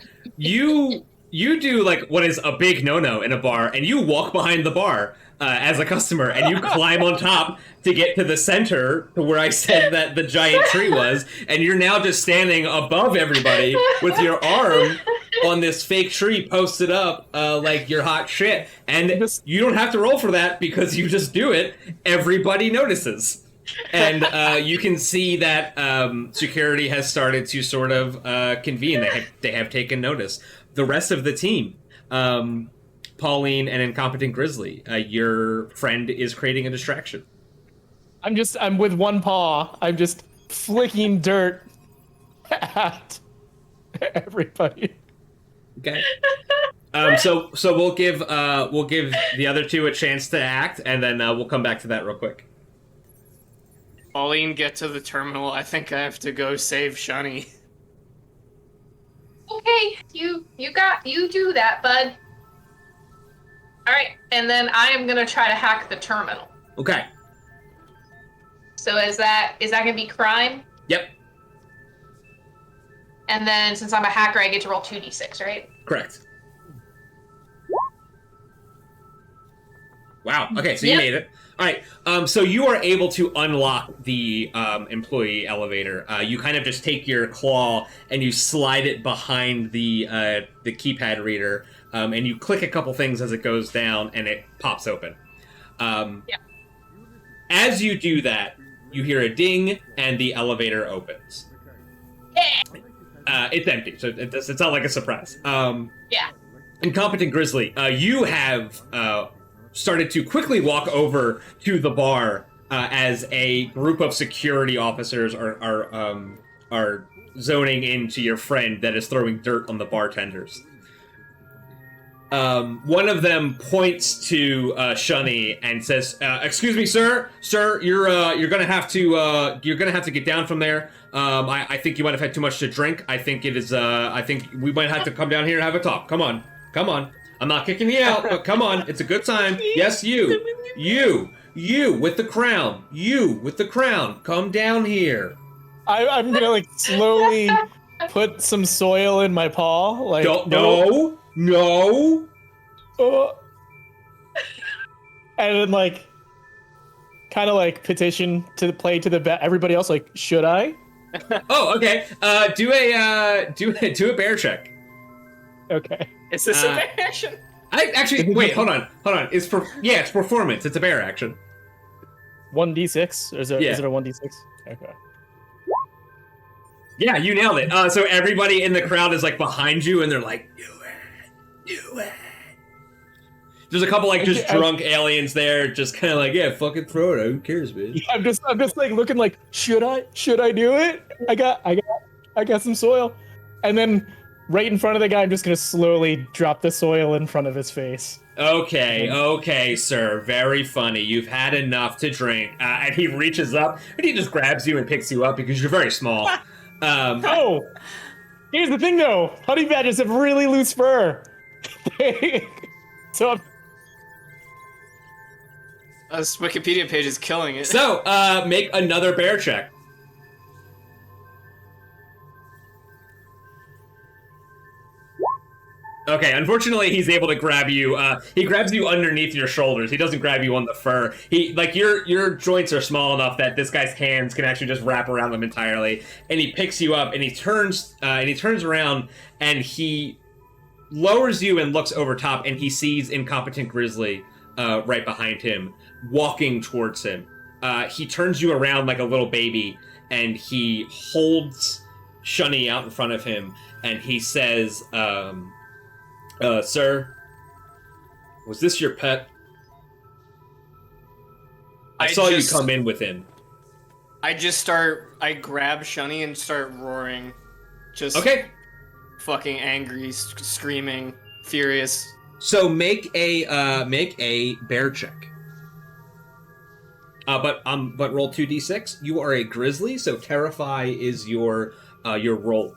you do like what is a big no-no in a bar, and you walk behind the bar as a customer, and you climb on top to get to the center to where I said that the giant tree was, and you're now just standing above everybody with your arm on this fake tree posted up like you're hot shit, and you don't have to roll for that because you just do it. Everybody notices. And you can see that security has started to sort of convene. They have taken notice. The rest of the team, Pauline and Incompetent Grizzly, your friend is creating a distraction. I'm with one paw. I'm just flicking dirt at everybody. Okay. So we'll give the other two a chance to act, and then we'll come back to that real quick. Pauline, get to the terminal. I think I have to go save Shunny. Okay, you do that, bud. All right, and then I am gonna try to hack the terminal. Okay. So is that gonna be crime? Yep. And then since I'm a hacker, I get to roll 2d6, right? Correct. Wow. Okay, so you Yep. made it. All right. So you are able to unlock the employee elevator. You kind of just take your claw and you slide it behind the keypad reader, and you click a couple things as it goes down, and it pops open. Yep. As you do that, you hear a ding, and the elevator opens. It's empty, so it's not like a surprise. Yeah. Incompetent Grizzly, you have started to quickly walk over to the bar as a group of security officers are zoning into your friend that is throwing dirt on the bartenders. One of them points to Shunny and says, "Excuse me, sir, you're gonna have to get down from there. I think you might have had too much to drink. I think we might have to come down here and have a talk. Come on. I'm not kicking you out, but come on, it's a good time. Yes, you with the crown, come down here." I'm gonna like slowly put some soil in my paw. Like No. And then like kind of like petition to play to the everybody else. Like, should I? Oh, okay. Do a bear check. Okay. Is this a bear action? I actually wait. Hold on. It's performance. It's a bear action. 1d6? Or is it a 1d6? Okay. Yeah, you nailed it. So everybody in the crowd is like behind you, and they're like, "Do it." There's a couple like just drunk aliens there, just kind of like, "Yeah, fucking throw it. Who cares, man?" Yeah, I'm just like looking like, should I do it? I got some soil, and then right in front of the guy, I'm just gonna slowly drop the soil in front of his face. Okay, sir. Very funny. You've had enough to drink. And he reaches up and he just grabs you and picks you up because you're very small. Oh, here's the thing though. Honey badgers have really loose fur. So This Wikipedia page is killing it. So, make another bear check. Okay, unfortunately, he's able to grab you. He grabs you underneath your shoulders. He doesn't grab you on the fur. Your joints are small enough that this guy's hands can actually just wrap around them entirely. And he picks you up, and he turns around, and he lowers you and looks over top, and he sees Incompetent Grizzly right behind him, walking towards him. He turns you around like a little baby, and he holds Shunny out in front of him, and he says, "Sir, was this your pet?" I saw you come in with him. I grab Shunny and start roaring. Just okay. Fucking angry, screaming, furious. So make a bear check. But roll 2d6. You are a grizzly, so terrify is your roll.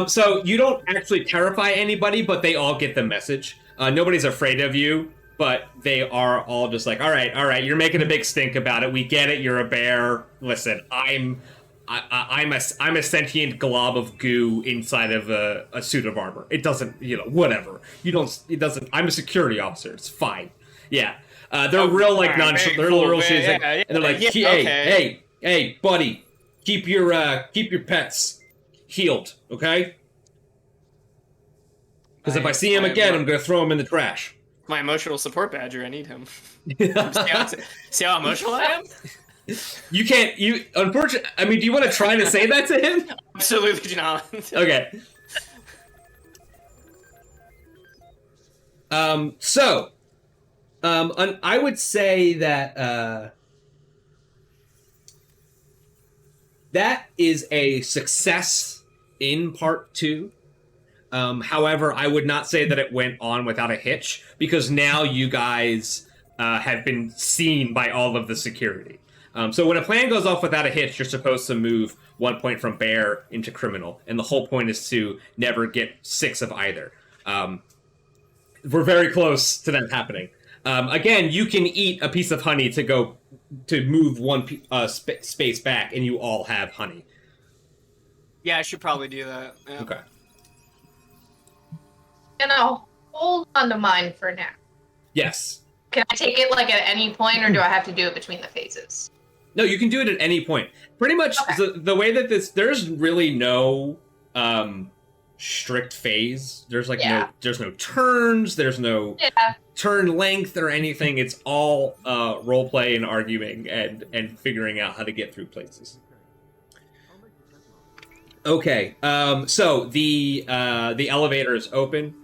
So you don't actually terrify anybody, but they all get the message. Nobody's afraid of you, but they are all just like, all right, you're making a big stink about it. We get it. You're a bear. Listen, I'm a sentient glob of goo inside of a suit of armor. It doesn't, whatever. It doesn't. I'm a security officer. It's fine. Yeah. They're real like nonchalant. They're real serious, and they're like, hey, buddy, keep your pets healed, okay? Because if I see him again, I'm gonna throw him in the trash. My emotional support badger. I need him. See how emotional I am? You can't. Unfortunately. I mean, do you want to try to say that to him? Absolutely not. Okay. I would say that that is a success in part 2. However, I would not say that it went on without a hitch, because now you guys have been seen by all of the security. So when a plan goes off without a hitch, you're supposed to move 1 point from bear into criminal, and the whole point is to never get 6 of either. We're very close to that happening. Again, you can eat a piece of honey to move one space back, and you all have honey. Yeah, I should probably do that. Yeah. Okay. And I'll hold on to mine for now. Yes. Can I take it like at any point, or do I have to do it between the phases? No, you can do it at any point. Pretty much the way that there's really no strict phase. There's there's no turns, there's no turn length or anything. It's all role play and arguing and figuring out how to get through places. Okay, so the elevator is open.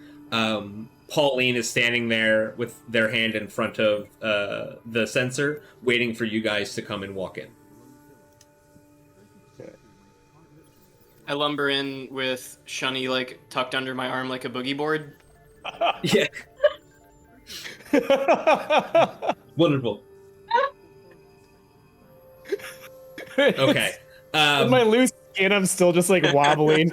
Pauline is standing there with their hand in front of the sensor, waiting for you guys to come and walk in. I lumber in with Shunny like tucked under my arm like a boogie board. Yeah. Wonderful. Okay. With my loose skin, I'm still just like wobbling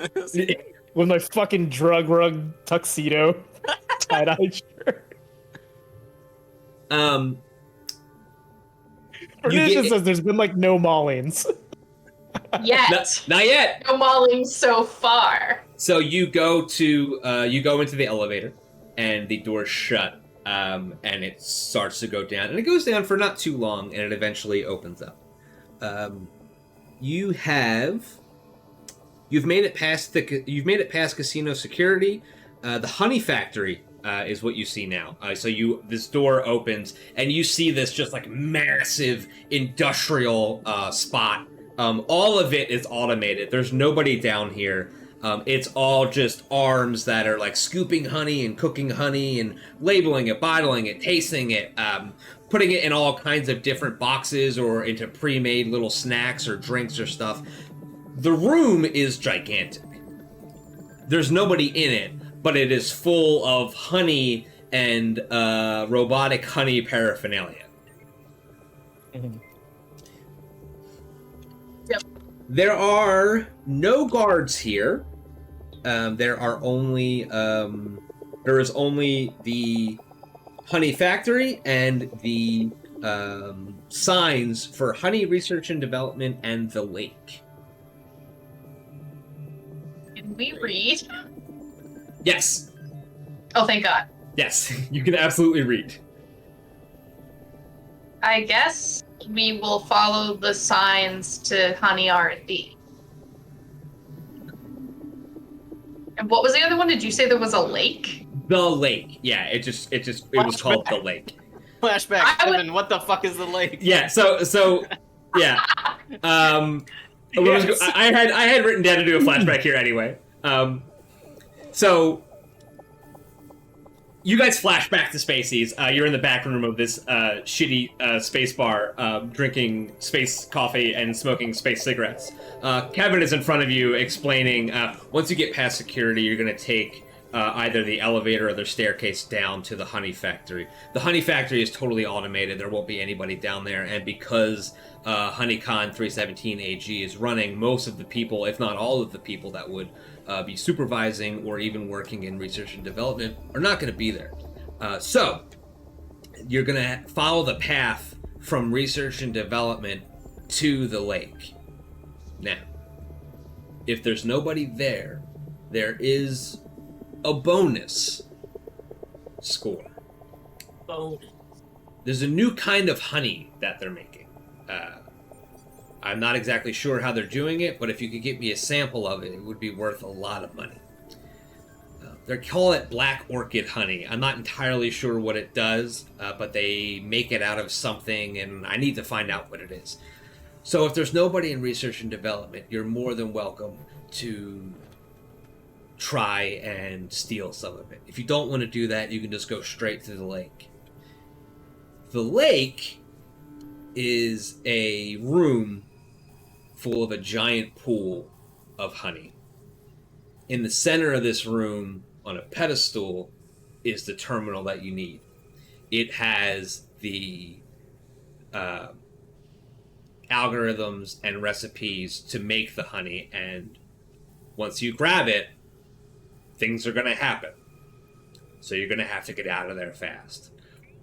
with my fucking drug rug tuxedo, tie-dye shirt. Just says there's been like no maulings. Yet. Not yet. No mauling so far. So you go into the elevator, and the door's shut, and it starts to go down, and it goes down for not too long, and it eventually opens up. You've made it past casino security. The honey factory is what you see now. This door opens, and you see this just like massive industrial spot. All of it is automated. There's nobody down here. It's all just arms that are like scooping honey and cooking honey and labeling it, bottling it, tasting it, putting it in all kinds of different boxes or into pre-made little snacks or drinks or stuff. The room is gigantic. There's nobody in it, but it is full of honey and robotic honey paraphernalia. Yep. There are no guards here. There is only the honey factory and the signs for honey research and development and the lake. Can we read? Yes. Oh, thank God. Yes, you can absolutely read. I guess we will follow the signs to Honey R&D. And what was the other one? Did you say there was a lake? The lake. Yeah, it was called the lake. Flashback, Kevin, what the fuck is the lake? Yeah, so yeah. Yes. I had written down to do a flashback here anyway. So you guys flash back to Spacies. You're in the back room of this shitty space bar, drinking space coffee and smoking space cigarettes. Kevin is in front of you explaining, once you get past security, you're going to take either the elevator or the staircase down to the honey factory. The honey factory is totally automated. There won't be anybody down there. And because HoneyCon 317 AG is running, most of the people, if not all of the people that would be supervising or even working in research and development are not going to be there. So you're going to follow the path from research and development to the lake. Now, if there's nobody there, there is a bonus score. Bonus. There's a new kind of honey that they're making. I'm not exactly sure how they're doing it, but if you could get me a sample of it, it would be worth a lot of money. They call it black orchid honey. I'm not entirely sure what it does, but they make it out of something, and I need to find out what it is. So if there's nobody in research and development, you're more than welcome to try and steal some of it. If you don't want to do that, you can just go straight to the lake. The lake is a room full of a giant pool of honey. In the center of this room, on a pedestal, is the terminal that you need. It has the algorithms and recipes to make the honey, and once you grab it, things are going to happen. So you're going to have to get out of there fast.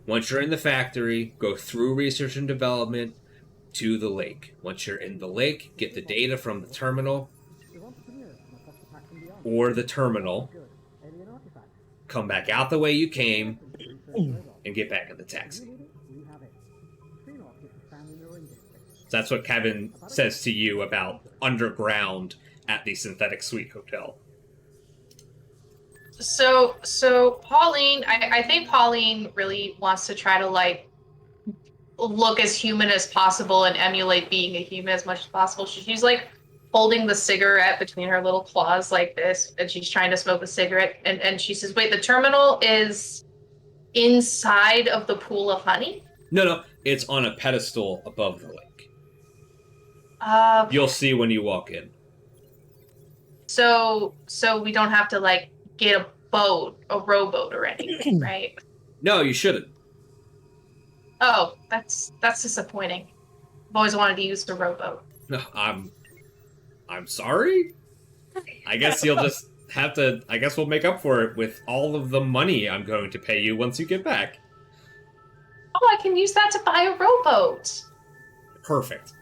Once you're in the factory, go through research and development to the lake. Once you're in the lake, get the data from the terminal or the terminal, come back out the way you came, and get back in the taxi. That's what Kevin says to you about underground at the Synthetic Suite Hotel. So Pauline, I think Pauline really wants to try to like look as human as possible and emulate being a human as much as possible. She's like holding the cigarette between her little claws like this, and she's trying to smoke a cigarette. And she says, "Wait, the terminal is inside of the pool of honey?" No, it's on a pedestal above the lake. You'll see when you walk in. So we don't have to like get a rowboat or anything, right? No, you shouldn't. Oh, that's disappointing. I've always wanted to use the rowboat. No, I'm sorry? I guess you'll just have to, I guess we'll make up for it with all of the money I'm going to pay you once you get back. Oh, I can use that to buy a rowboat. Perfect.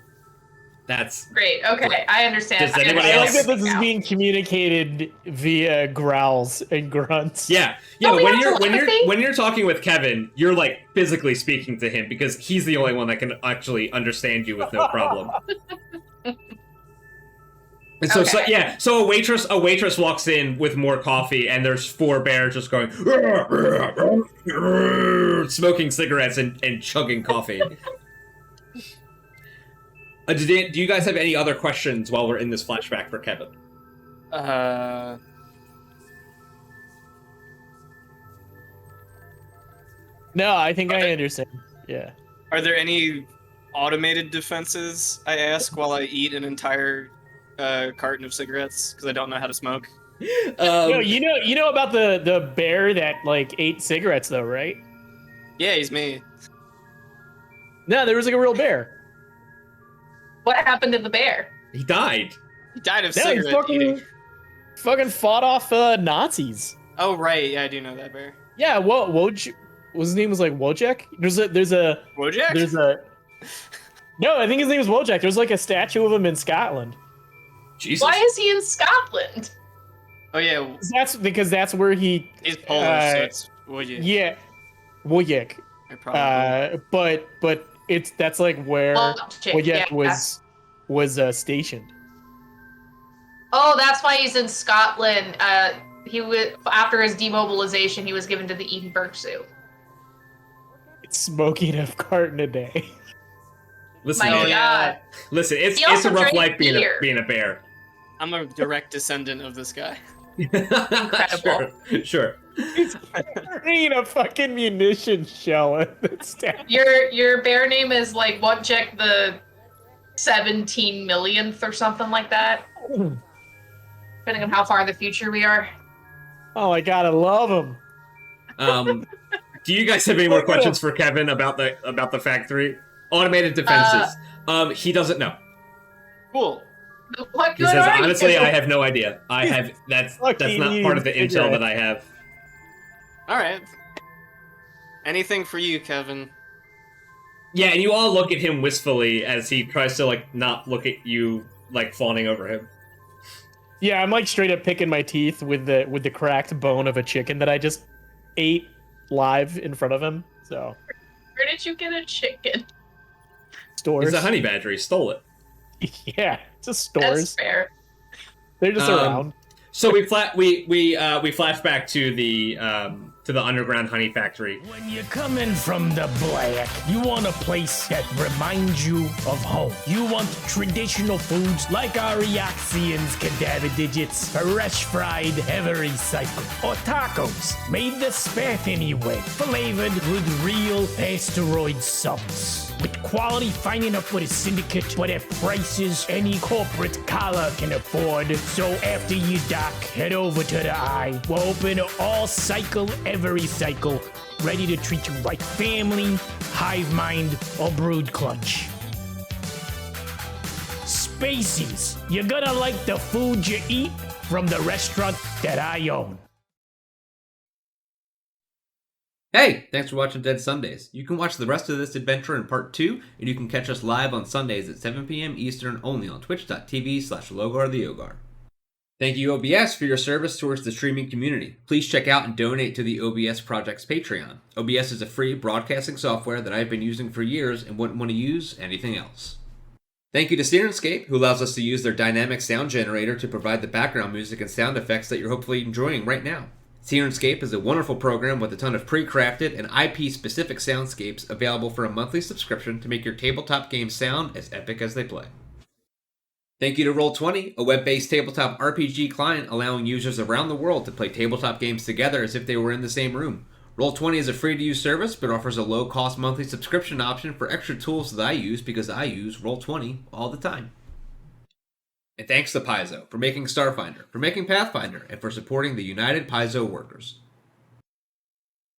That's great. Okay, great. I understand. Does anybody I like else? that this is being communicated via growls and grunts. Yeah. Don't we When have telepathy? when you're talking with Kevin, you're like physically speaking to him because he's the only one that can actually understand you with no problem. And so, Okay. so a waitress walks in with more coffee, and there's four bears just going smoking cigarettes and chugging coffee. Do you guys have any other questions while we're in this flashback for Kevin? No, I think I understand. Yeah. Are there any automated defenses, I ask, while I eat an entire carton of cigarettes? Because I don't know how to smoke. No, you know about the bear that like ate cigarettes though, right? Yeah, he's me. No, there was like a real bear. What happened to the bear? He died. He died of No, he cigarette eating. fucking fought off Nazis. Oh, right. Yeah, I do know that bear. Yeah, his name was like Wojak? There's a Wojak? No, I think his name was Wojak. There's like a statue of him in Scotland. Jesus. Why is he in Scotland? Oh, yeah. That's where he He's Polish, so it's Wojak. Yeah, Wojak. But that's like where Wojak was stationed. Oh, that's why he's in Scotland. He was after his demobilization, he was given to the Edinburgh Zoo. It's smoking a carton a day. Listen, My man. God. Listen, it's He also a rough drank life being beer. a bear. I'm a direct descendant of this guy. Incredible. Sure. He's carrying a fucking munition shell at the stand. Your bear name is like what, Jack, the 17 millionth or something like that, depending on how far in the future we are. Oh my god, I love him. Do you guys have any more questions for Kevin about the factory? Automated defenses. He doesn't know. Cool. What He good says, are you? honestly, I have no idea. That's not part of the intel that I have. All right. Anything for you, Kevin? Yeah, and you all look at him wistfully as he tries to like not look at you like fawning over him. Yeah, I'm like straight up picking my teeth with the cracked bone of a chicken that I just ate live in front of him. So Where did you get a chicken? stores. He's a honey badger. He stole it. Yeah, just That's stores. fair. They're just around. So we flash back to the underground honey factory. When you're coming from the black, you want a place that reminds you of home. You want traditional foods like our Reaxians cadaver digits, fresh fried, heavy recycled, or tacos made the Spartan way, flavored with real asteroid subs. With quality finding up with a syndicate, but at prices any corporate collar can afford. So after you dock, head over to the Eye. We're open all cycle, every cycle, ready to treat you like family, hive mind, or brood clutch. Spacies, you're gonna like the food you eat from the restaurant that I own. Hey, thanks for watching Dead Sundays. You can watch the rest of this adventure in part 2, and you can catch us live on Sundays at 7 p.m. Eastern only on twitch.tv/LogarTheOgar. Thank you, OBS, for your service towards the streaming community. Please check out and donate to the OBS Project's Patreon. OBS is a free broadcasting software that I've been using for years and wouldn't want to use anything else. Thank you to Sirenscape, who allows us to use their dynamic sound generator to provide the background music and sound effects that you're hopefully enjoying right now. Sirenscape is a wonderful program with a ton of pre-crafted and IP-specific soundscapes available for a monthly subscription to make your tabletop games sound as epic as they play. Thank you to Roll20, a web-based tabletop RPG client allowing users around the world to play tabletop games together as if they were in the same room. Roll20 is a free-to-use service, but offers a low-cost monthly subscription option for extra tools that I use because I use Roll20 all the time. And thanks to Paizo for making Starfinder, for making Pathfinder, and for supporting the United Paizo workers.